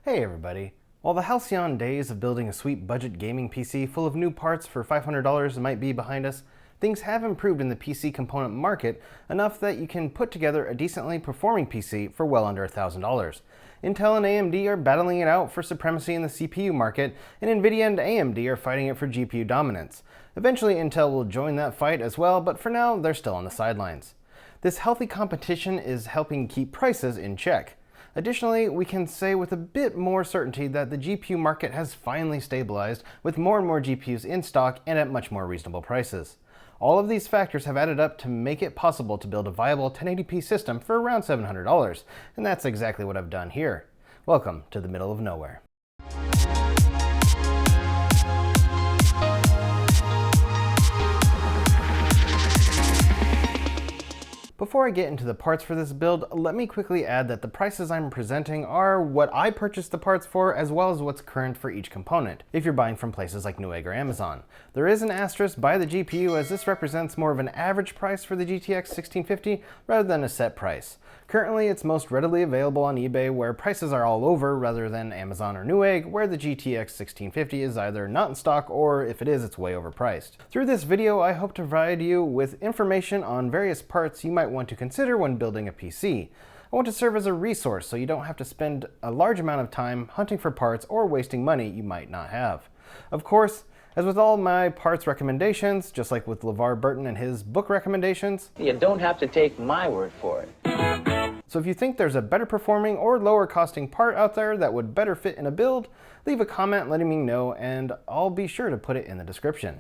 Hey everybody! While the halcyon days of building a sweet budget gaming PC full of new parts for $500 might be behind us, things have improved in the PC component market enough that you can put together a decently performing PC for well under $1,000. Intel and AMD are battling it out for supremacy in the CPU market, and Nvidia and AMD are fighting it for GPU dominance. Eventually Intel will join that fight as well, but for now they're still on the sidelines. This healthy competition is helping keep prices in check. Additionally, we can say with a bit more certainty that the GPU market has finally stabilized, with more and more GPUs in stock and at much more reasonable prices. All of these factors have added up to make it possible to build a viable 1080p system for around $700, and that's exactly what I've done here. Welcome to the middle of nowhere. Before I get into the parts for this build, let me quickly add that the prices I'm presenting are what I purchased the parts for, as well as what's current for each component, if you're buying from places like Newegg or Amazon. There is an asterisk by the GPU, as this represents more of an average price for the GTX 1650 rather than a set price. Currently, it's most readily available on eBay, where prices are all over, rather than Amazon or Newegg, where the GTX 1650 is either not in stock or, if it is, it's way overpriced. Through this video, I hope to provide you with information on various parts you might want to consider when building a PC. I want to serve as a resource so you don't have to spend a large amount of time hunting for parts or wasting money you might not have. Of course, as with all my parts recommendations, just like with LeVar Burton and his book recommendations, you don't have to take my word for it. So if you think there's a better performing or lower costing part out there that would better fit in a build, leave a comment letting me know and I'll be sure to put it in the description.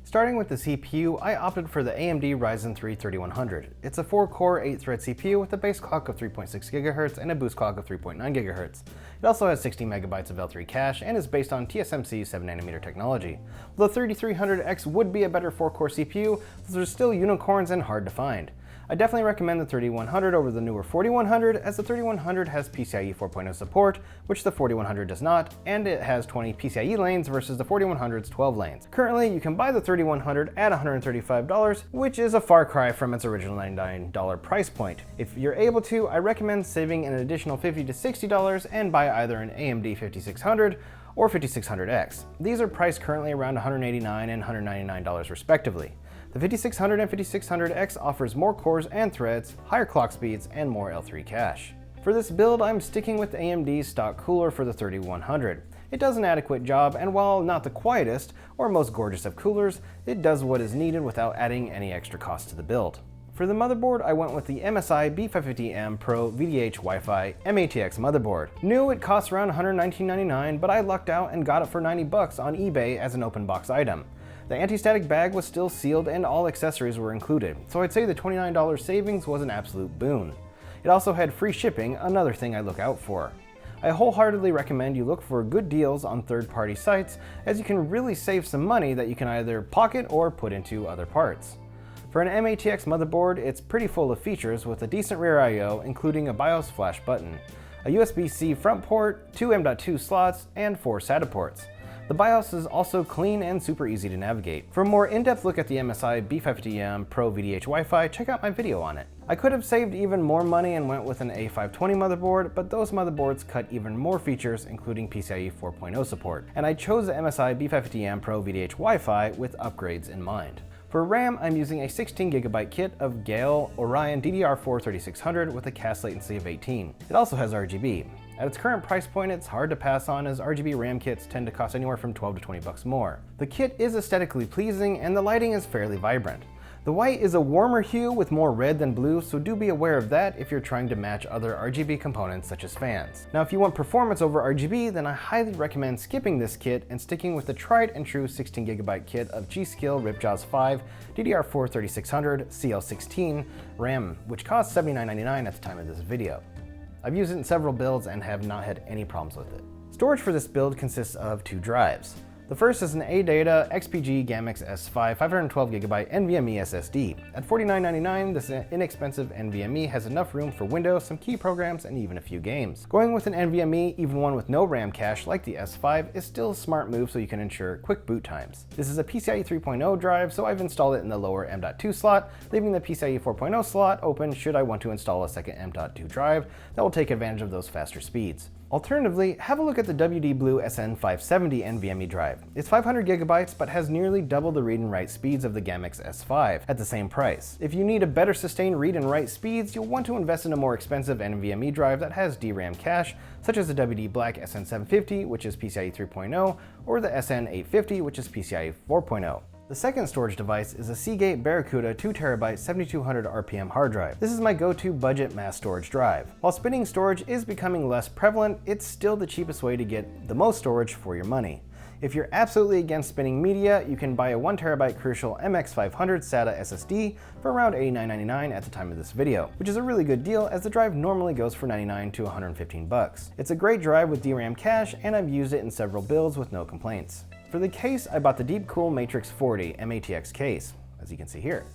Starting with the CPU, I opted for the AMD Ryzen 3 3100. It's a 4-core, 8-thread CPU with a base clock of 3.6 GHz and a boost clock of 3.9 GHz. It also has 16 MB of L3 cache and is based on TSMC's 7nm technology. While the 3300X would be a better 4-core CPU, those are still unicorns and hard to find. I definitely recommend the 3100 over the newer 4100, as the 3100 has PCIe 4.0 support, which the 4100 does not, and it has 20 PCIe lanes versus the 4100's 12 lanes. Currently, you can buy the 3100 at $135, which is a far cry from its original $99 price point. If you're able to, I recommend saving an additional $50 to $60 and buy either an AMD 5600 or 5600X. These are priced currently around $189 and $199 respectively. The 5600 and 5600X offers more cores and threads, higher clock speeds, and more L3 cache. For this build, I'm sticking with AMD's stock cooler for the 3100. It does an adequate job, and while not the quietest or most gorgeous of coolers, it does what is needed without adding any extra cost to the build. For the motherboard, I went with the MSI B550M Pro VDH Wi-Fi M-ATX motherboard. New, it costs around $119.99, but I lucked out and got it for $90 on eBay as an open box item. The anti-static bag was still sealed and all accessories were included, so I'd say the $29 savings was an absolute boon. It also had free shipping, another thing I look out for. I wholeheartedly recommend you look for good deals on third-party sites, as you can really save some money that you can either pocket or put into other parts. For an M-ATX motherboard, it's pretty full of features with a decent rear I/O, including a BIOS flash button, a USB-C front port, 2 M.2 slots, and 4 SATA ports. The BIOS is also clean and super easy to navigate. For a more in-depth look at the MSI B550M Pro VDH Wi-Fi, check out my video on it. I could have saved even more money and went with an A520 motherboard, but those motherboards cut even more features, including PCIe 4.0 support, and I chose the MSI B550M Pro VDH Wi-Fi with upgrades in mind. For RAM, I'm using a 16GB kit of 𝐁𝐮𝐢𝐥𝐝 Orion DDR4 3600 with a CAS latency of 18. It also has RGB. At its current price point, it's hard to pass on, as RGB RAM kits tend to cost anywhere from $12 to $20 more. The kit is aesthetically pleasing and the lighting is fairly vibrant. The white is a warmer hue with more red than blue, so do be aware of that if you're trying to match other RGB components such as fans. Now, if you want performance over RGB, then I highly recommend skipping this kit and sticking with the tried and true 16GB kit of G.Skill Ripjaws 5 DDR4 3600 CL16 RAM, which costs $79.99 at the time of this video. I've used it in several builds and have not had any problems with it. Storage for this build consists of 2 drives. The first is an ADATA XPG 𝐏𝐚𝐫𝐭𝐬 S5 512GB NVMe SSD. At $49.99, this inexpensive NVMe has enough room for Windows, some key programs, and even a few games. Going with an NVMe, even one with no RAM cache like the S5, is still a smart move so you can ensure quick boot times. This is a PCIe 3.0 drive, so I've installed it in the lower M.2 slot, leaving the PCIe 4.0 slot open should I want to install a second M.2 drive that will take advantage of those faster speeds. Alternatively, have a look at the WD Blue SN570 NVMe drive. It's 500 GB but has nearly double the read and write speeds of the 𝐏𝐚𝐫𝐭𝐬 S5 at the same price. If you need a better sustained read and write speeds, you'll want to invest in a more expensive NVMe drive that has DRAM cache, such as the WD Black SN750, which is PCIe 3.0, or the SN850, which is PCIe 4.0. The second storage device is a Seagate Barracuda 2TB 7200 RPM hard drive. This is my go-to budget mass storage drive. While spinning storage is becoming less prevalent, it's still the cheapest way to get the most storage for your money. If you're absolutely against spinning media, you can buy a 1TB Crucial MX500 SATA SSD for around $89.99 at the time of this video, which is a really good deal as the drive normally goes for $99 to $115. It's a great drive with DRAM cache, and I've used it in several builds with no complaints. For the case, I bought the Deepcool Matrix 40 MATX case, as you can see here.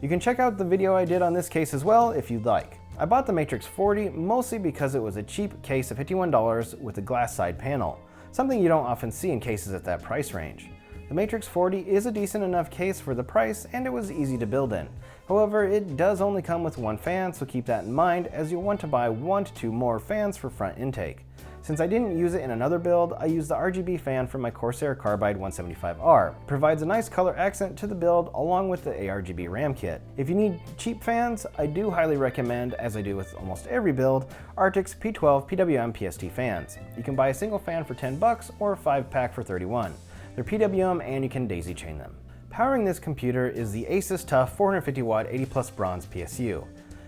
You can check out the video I did on this case as well if you'd like. I bought the Matrix 40 mostly because it was a cheap case of $51 with a glass side panel, something you don't often see in cases at that price range. The Matrix 40 is a decent enough case for the price, and it was easy to build in. However, it does only come with one fan, so keep that in mind as you'll want to buy 1 to 2 more fans for front intake. Since I didn't use it in another build, I used the RGB fan from my Corsair Carbide 175R. It provides a nice color accent to the build along with the ARGB RAM kit. If you need cheap fans, I do highly recommend, as I do with almost every build, Arctic's P12 PWM PST fans. You can buy a single fan for $10 or a 5-pack for $31. They're PWM and you can daisy chain them. Powering this computer is the Asus TUF 450W 80+ bronze PSU.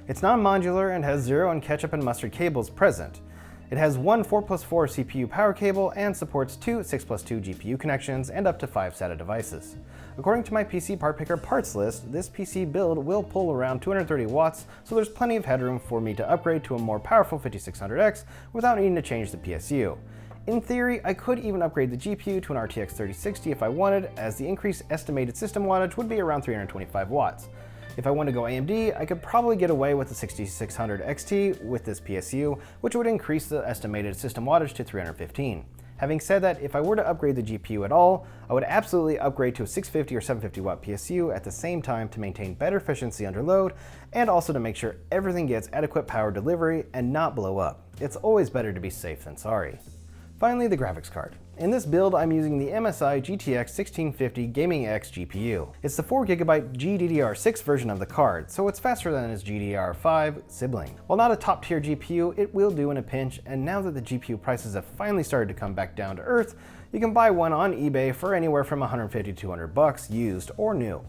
It's non-modular and has 0 and ketchup and mustard cables present. It has one 4+4 CPU power cable and supports 2 6+2 GPU connections and up to 5 SATA devices. According to my PC part picker parts list, this PC build will pull around 230 watts, so there's plenty of headroom for me to upgrade to a more powerful 5600X without needing to change the PSU. In theory, I could even upgrade the GPU to an RTX 3060 if I wanted, as the increased estimated system wattage would be around 325 watts. If I want to go AMD, I could probably get away with the 6600 XT with this PSU, which would increase the estimated system wattage to 315. Having said that, if I were to upgrade the GPU at all, I would absolutely upgrade to a 650 or 750 watt PSU at the same time to maintain better efficiency under load, and also to make sure everything gets adequate power delivery and not blow up. It's always better to be safe than sorry. Finally, the graphics card. In this build, I'm using the MSI GTX 1650 Gaming X GPU. It's the 4GB GDDR6 version of the card, so it's faster than its GDDR5 sibling. While not a top-tier GPU, it will do in a pinch, and now that the GPU prices have finally started to come back down to earth, you can buy one on eBay for anywhere from $150 to $200 used or new.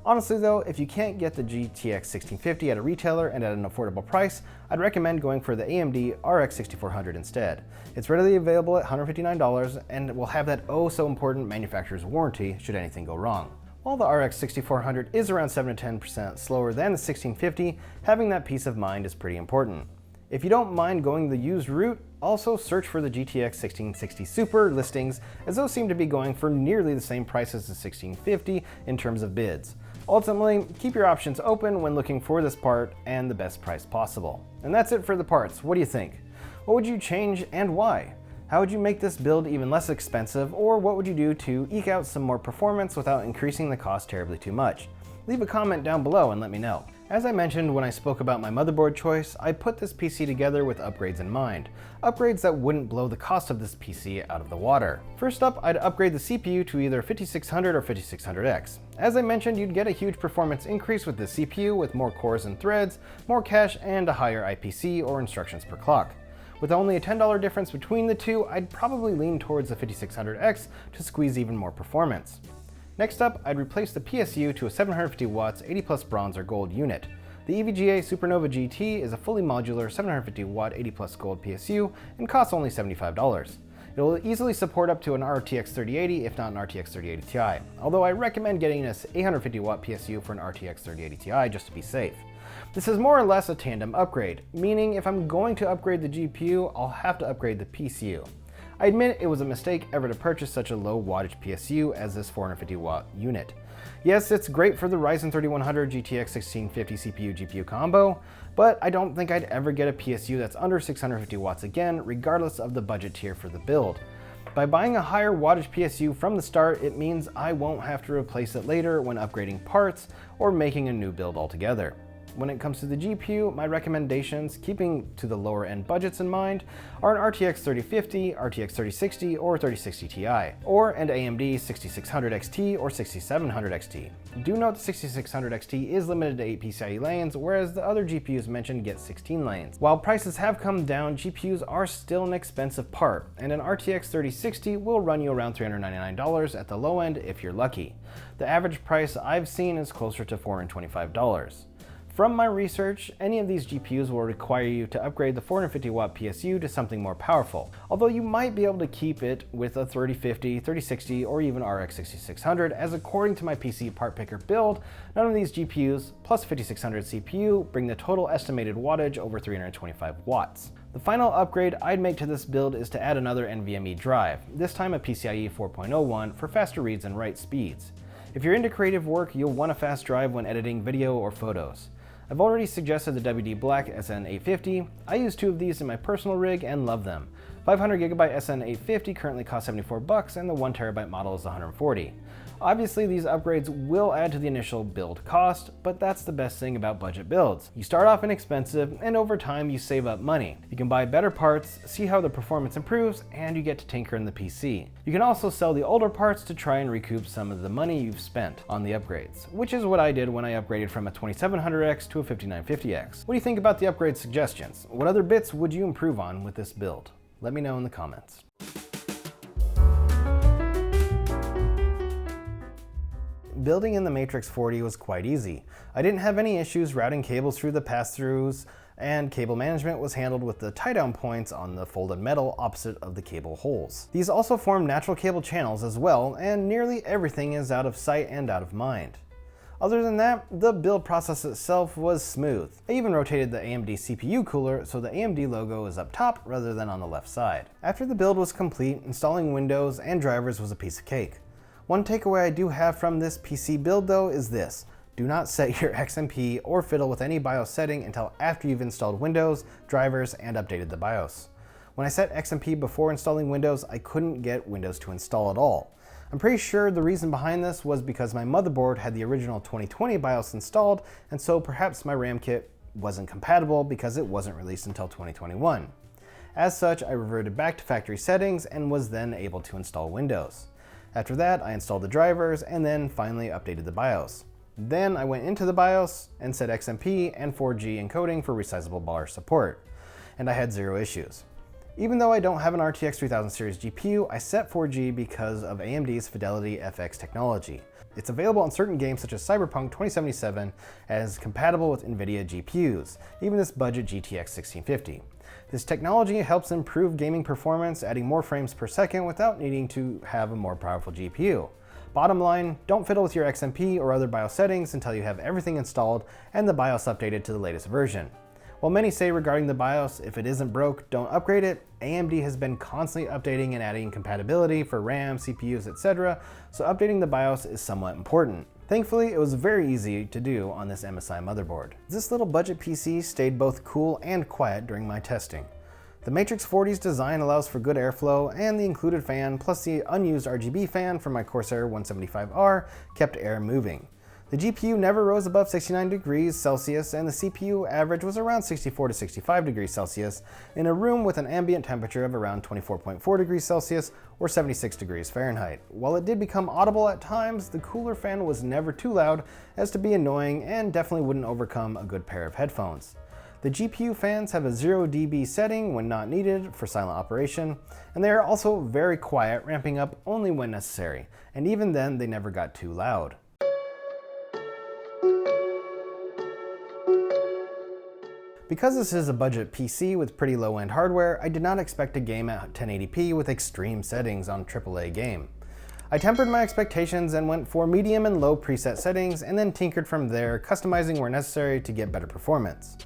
Honestly though, if you can't get the GTX 1650 at a retailer and at an affordable price, I'd recommend going for the AMD RX 6400 instead. It's readily available at $159 and will have that oh so important manufacturer's warranty should anything go wrong. While the RX 6400 is around 7 to 10% slower than the 1650, having that peace of mind is pretty important. If you don't mind going the used route, also search for the GTX 1660 Super listings, as those seem to be going for nearly the same price as the 1650 in terms of bids. Ultimately, keep your options open when looking for this part and the best price possible. And that's it for the parts. What do you think? What would you change and why? How would you make this build even less expensive, or what would you do to eke out some more performance without increasing the cost terribly too much? Leave a comment down below and let me know. As I mentioned when I spoke about my motherboard choice, I put this PC together with upgrades in mind. Upgrades that wouldn't blow the cost of this PC out of the water. First up, I'd upgrade the CPU to either 5600 or 5600X. As I mentioned, you'd get a huge performance increase with the CPU with more cores and threads, more cache, and a higher IPC or instructions per clock. With only a $10 difference between the two, I'd probably lean towards the 5600X to squeeze even more performance. Next up, I'd replace the PSU to a 750 watts 80+ bronze or gold unit. The EVGA Supernova GT is a fully modular 750 watt 80+ gold PSU and costs only $75. It will easily support up to an RTX 3080 if not an RTX 3080 Ti, although I recommend getting this 850 watt PSU for an RTX 3080 Ti just to be safe. This is more or less a tandem upgrade, meaning if I'm going to upgrade the GPU, I'll have to upgrade the PSU. I admit it was a mistake ever to purchase such a low wattage PSU as this 450 watt unit. Yes, it's great for the Ryzen 3100 GTX 1650 CPU GPU combo, but I don't think I'd ever get a PSU that's under 650 watts again, regardless of the budget tier for the build. By buying a higher wattage PSU from the start, it means I won't have to replace it later when upgrading parts or making a new build altogether. When it comes to the GPU, my recommendations, keeping to the lower end budgets in mind, are an RTX 3050, RTX 3060, or 3060 Ti, or an AMD 6600 XT or 6700 XT. Do note the 6600 XT is limited to 8 PCIe lanes, whereas the other GPUs mentioned get 16 lanes. While prices have come down, GPUs are still an expensive part, and an RTX 3060 will run you around $399 at the low end if you're lucky. The average price I've seen is closer to $425. From my research, any of these GPUs will require you to upgrade the 450 watt PSU to something more powerful, although you might be able to keep it with a 3050, 3060, or even RX 6600, as according to my PC part picker build, none of these GPUs plus 5600 CPU bring the total estimated wattage over 325 watts. The final upgrade I'd make to this build is to add another NVMe drive, this time a PCIe 4.01 for faster reads and write speeds. If you're into creative work, you'll want a fast drive when editing video or photos. I've already suggested the WD Black SN850. I use 2 of these in my personal rig and love them. 500GB SN850 currently costs $74 and the 1TB model is $140. Obviously these upgrades will add to the initial build cost, but that's the best thing about budget builds. You start off inexpensive and over time you save up money. You can buy better parts, see how the performance improves, and you get to tinker in the PC. You can also sell the older parts to try and recoup some of the money you've spent on the upgrades, which is what I did when I upgraded from a 2700X to a 5950X. What do you think about the upgrade suggestions? What other bits would you improve on with this build? Let me know in the comments. Building in the Matrix 40 was quite easy. I didn't have any issues routing cables through the pass-throughs, and cable management was handled with the tie-down points on the folded metal opposite of the cable holes. These also form natural cable channels as well, and nearly everything is out of sight and out of mind. Other than that, the build process itself was smooth. I even rotated the AMD CPU cooler so the AMD logo is up top rather than on the left side. After the build was complete, installing Windows and drivers was a piece of cake. One takeaway I do have from this PC build though is this: do not set your XMP or fiddle with any BIOS setting until after you've installed Windows, drivers, and updated the BIOS. When I set XMP before installing Windows, I couldn't get Windows to install at all. I'm pretty sure the reason behind this was because my motherboard had the original 2020 BIOS installed, and so perhaps my RAM kit wasn't compatible because it wasn't released until 2021. As such, I reverted back to factory settings and was then able to install Windows. After that, I installed the drivers and then finally updated the BIOS. Then I went into the BIOS and set XMP and 4G encoding for resizable bar support, and I had zero issues. Even though I don't have an RTX 3000 series GPU, I set 4G because of AMD's Fidelity FX technology. It's available on certain games such as Cyberpunk 2077 as compatible with NVIDIA GPUs, even this budget GTX 1650. This technology helps improve gaming performance, adding more frames per second without needing to have a more powerful GPU. Bottom line, don't fiddle with your XMP or other BIOS settings until you have everything installed and the BIOS updated to the latest version. While many say regarding the BIOS, if it isn't broke, don't upgrade it, AMD has been constantly updating and adding compatibility for RAM, CPUs, etc., so updating the BIOS is somewhat important. Thankfully, it was very easy to do on this MSI motherboard. This little budget PC stayed both cool and quiet during my testing. The Matrix 40's design allows for good airflow, and the included fan plus the unused RGB fan from my Corsair 175R kept air moving. The GPU never rose above 69 degrees Celsius, and the CPU average was around 64 to 65 degrees Celsius in a room with an ambient temperature of around 24.4 degrees Celsius or 76 degrees Fahrenheit. While it did become audible at times, the cooler fan was never too loud as to be annoying and definitely wouldn't overcome a good pair of headphones. The GPU fans have a 0 dB setting when not needed for silent operation, and they are also very quiet, ramping up only when necessary, and even then they never got too loud. Because this is a budget PC with pretty low-end hardware, I did not expect to game at 1080p with extreme settings on AAA game. I tempered my expectations and went for medium and low preset settings and then tinkered from there, customizing where necessary to get better performance.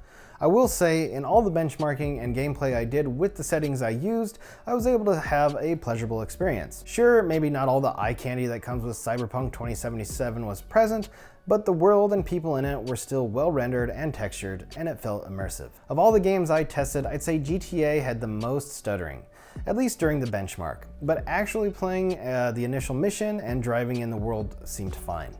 I will say, in all the benchmarking and gameplay I did with the settings I used, I was able to have a pleasurable experience. Sure, maybe not all the eye candy that comes with Cyberpunk 2077 was present, but the world and people in it were still well rendered and textured, and it felt immersive. Of all the games I tested, I'd say GTA had the most stuttering, at least during the benchmark, but actually playing the initial mission and driving in the world seemed fine.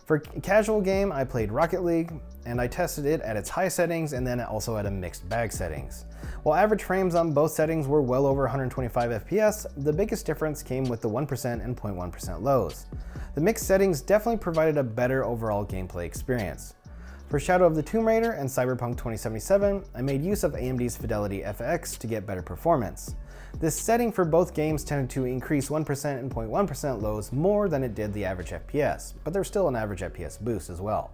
For a casual game, I played Rocket League, and I tested it at its high settings and then also at a mixed bag settings. While average frames on both settings were well over 125 FPS, the biggest difference came with the 1% and 0.1% lows. The mixed settings definitely provided a better overall gameplay experience. For Shadow of the Tomb Raider and Cyberpunk 2077, I made use of AMD's Fidelity FX to get better performance. This setting for both games tended to increase 1% and 0.1% lows more than it did the average FPS, but there's still an average FPS boost as well.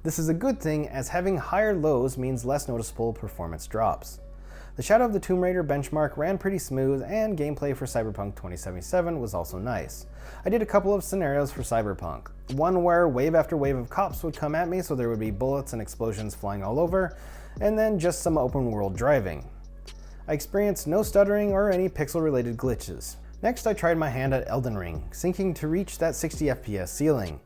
This is a good thing, as having higher lows means less noticeable performance drops. The Shadow of the Tomb Raider benchmark ran pretty smooth, and gameplay for Cyberpunk 2077 was also nice. I did a couple of scenarios for Cyberpunk. One where wave after wave of cops would come at me, so there would be bullets and explosions flying all over, and then just some open world driving. I experienced no stuttering or any pixel-related glitches. Next, I tried my hand at Elden Ring, syncing to reach that 60 FPS ceiling.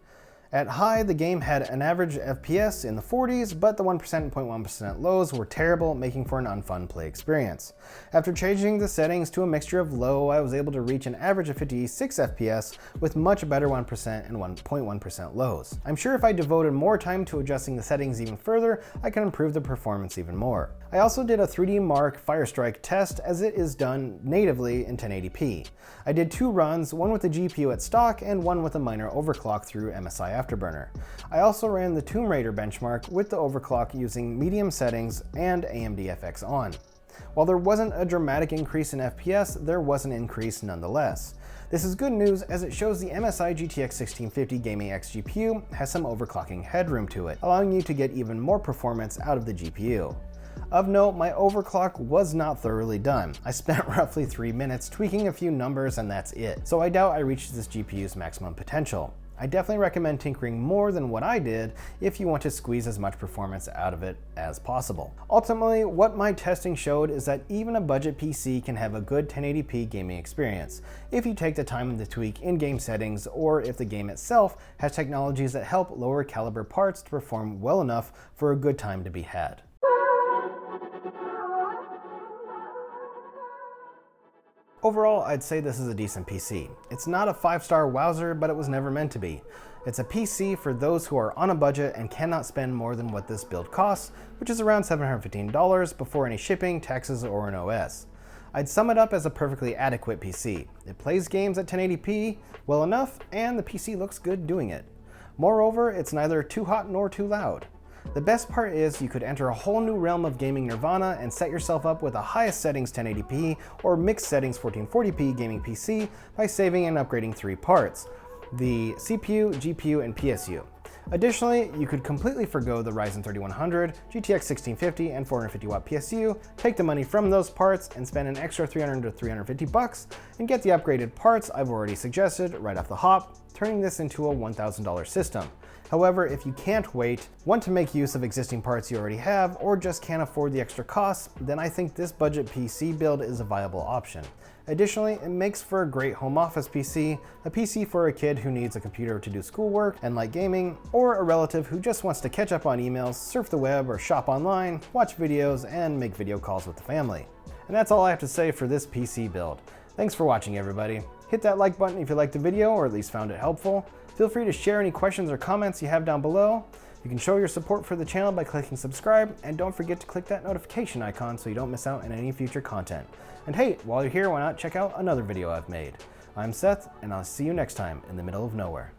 At high, the game had an average FPS in the 40s, but the 1% and 0.1% lows were terrible, making for an unfun play experience. After changing the settings to a mixture of low, I was able to reach an average of 56 FPS with much better 1% and 1.1% lows. I'm sure if I devoted more time to adjusting the settings even further, I could improve the performance even more. I also did a 3D Mark Firestrike test, as it is done natively in 1080p. I did 2 runs, one with the GPU at stock and one with a minor overclock through MSI Afterburner. I also ran the Tomb Raider benchmark with the overclock using medium settings and AMD FX on. While there wasn't a dramatic increase in FPS, there was an increase nonetheless. This is good news, as it shows the MSI GTX 1650 Gaming X GPU has some overclocking headroom to it, allowing you to get even more performance out of the GPU. Of note, my overclock was not thoroughly done. I spent roughly 3 minutes tweaking a few numbers and that's it, so I doubt I reached this GPU's maximum potential. I definitely recommend tinkering more than what I did if you want to squeeze as much performance out of it as possible. Ultimately, what my testing showed is that even a budget PC can have a good 1080p gaming experience if you take the time to tweak in-game settings, or if the game itself has technologies that help lower caliber parts to perform well enough for a good time to be had. Overall, I'd say this is a decent PC. It's not a 5-star wowzer, but it was never meant to be. It's a PC for those who are on a budget and cannot spend more than what this build costs, which is around $715 before any shipping, taxes, or an OS. I'd sum it up as a perfectly adequate PC. It plays games at 1080p well enough, and the PC looks good doing it. Moreover, it's neither too hot nor too loud. The best part is you could enter a whole new realm of gaming nirvana and set yourself up with a highest settings 1080p or mixed settings 1440p gaming PC by saving and upgrading 3 parts: the CPU, GPU, and PSU. Additionally, you could completely forgo the Ryzen 3100, GTX 1650, and 450W PSU, take the money from those parts, and spend an extra $300 to $350 and get the upgraded parts I've already suggested right off the hop, turning this into a $1,000 system. However, if you can't wait, want to make use of existing parts you already have, or just can't afford the extra costs, then I think this budget PC build is a viable option. Additionally, it makes for a great home office PC, a PC for a kid who needs a computer to do schoolwork and light gaming, or a relative who just wants to catch up on emails, surf the web, or shop online, watch videos, and make video calls with the family. And that's all I have to say for this PC build. Thanks for watching, everybody. Hit that like button if you liked the video or at least found it helpful. Feel free to share any questions or comments you have down below. You can show your support for the channel by clicking subscribe, and don't forget to click that notification icon so you don't miss out on any future content. And hey, while you're here, why not check out another video I've made. I'm Seth, and I'll see you next time in the middle of nowhere.